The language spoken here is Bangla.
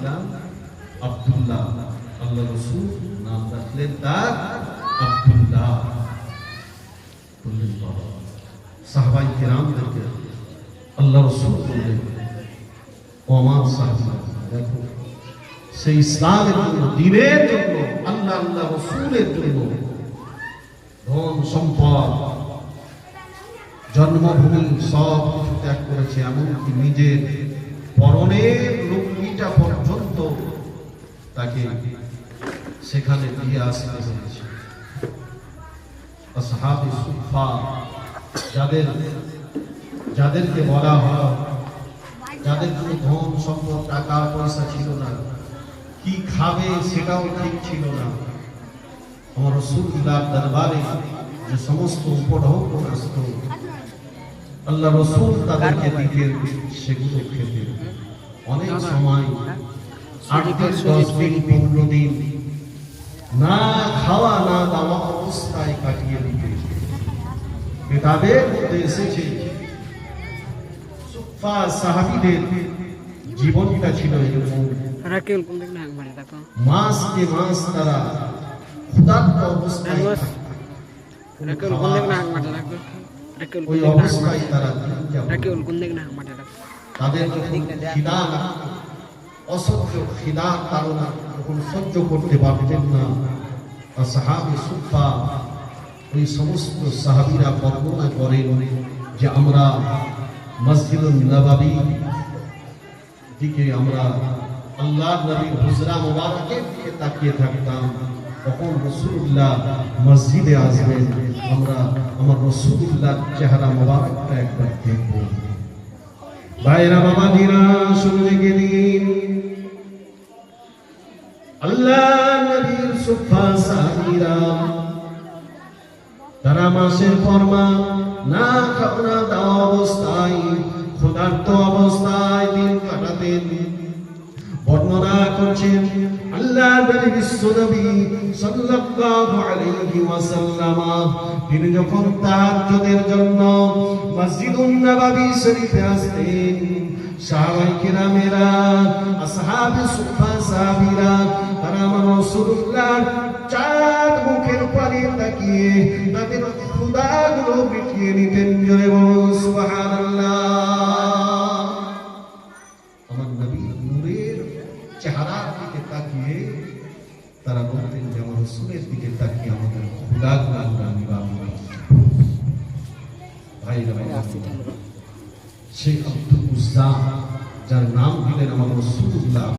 দিলাম আব্দুল্লাহ। আল্লাহ রাসূল নাম রাখলেন তার আব্দুল্লাহ। বললেন বাবা, সাহাবায়ে কেরামদেরকে আল্লাহ রাসূল বললেন, ও আমার সাহাবা, দেখো সেই ইসলামের জন্য, দ্বীনের জন্য, আল্লাহ রাসূলের জন্য ধন সম্পদ, জন্মভূমি সব কিছু ত্যাগ করেছে, এমনকি নিজের পরনের লুঙ্গিটা পর্যন্ত তাকে সেখানে দিয়ে আসতে হয়েছে। আসহাবে সুফা, যাদেরকে বলা হয়, যাদের কোনো ধন সম্পদ টাকা পয়সা ছিল না, কি খাবে সেটাও ঠিক ছিল না, আমার রাসূলুল্লাহর দরবারে যে সমস্ত উপঢৌক আসতো আল্লাহ রাসূল তাদেরকে দিতেন, সেগুলো খেতেন। অনেক সময় 8 দিন 10 দিন 15 দিন না খাওয়া না দাওয়া অবস্থায় কাটিয়ে দিতেন। কিতাবের মধ্যে এসেছে সুফা সাহাবীদের জীবনটা ছিল এরকম। মাসকে মাস তারা ক্ষুধার্ত অবস্থায় ওই অবস্থায় তারা তাদের যখন খিদা লাগতো, অসহ্য খিদা তারা যখন সহ্য করতে পারতেন না, আসহাবে সুফা ওই সমস্ত সাহাবীরা বর্ণনা করেন যে আমরা মসজিদুন নববী দিকে, আমরা আল্লাহর নবীর হুজরা মুবারকের দিকে তাকিয়ে থাকতাম। তখন রাসূলুল্লাহ মসজিদে আসবেন, আমরা আমার রাসূলুল্লাহর চেহারা মুবারকটা একবার দেখব। ভাইরা বাবাজিরা, শুনে গেলেন আল্লাহর নবীর সুফা সাহাবীরা তারা মাসের পর মাস না খাওয়া দাওয়া অবস্থায়, ক্ষুধার্ত অবস্থায় দিন কাটাতেন। বর্ণনা করছেন আল্লাহর নবী বিশ্বনবী সাল্লাল্লাহু আলাইহি ওয়াসাল্লাম তিনি যখন তাহাজ্জুদের জন্য মসজিদুন নববী শরীফে আসতেন, সাহাবায়ে কেরামেরা, আসহাবে সুফা সাহাবীরা তারা আমার রাসূলুল্লাহর চাঁদ মুখের পানে তাকিয়ে তাদের ক্ষুধাগুলো মিটিয়ে নিতেন। জোরে বলুন সুবহানাল্লাহ। আমার নবীর নূরের চেহারার দিকে তাকিয়ে তারা বলতেন যে আমার রাসূলের দিকে তাকিয়ে আমাদের ক্ষুধাগুলো আমরা নিবারণ করব। ভাইরা, সেই আব্দুল উজ্জা যার নাম দিলেন আমার রাসূলুল্লাহ।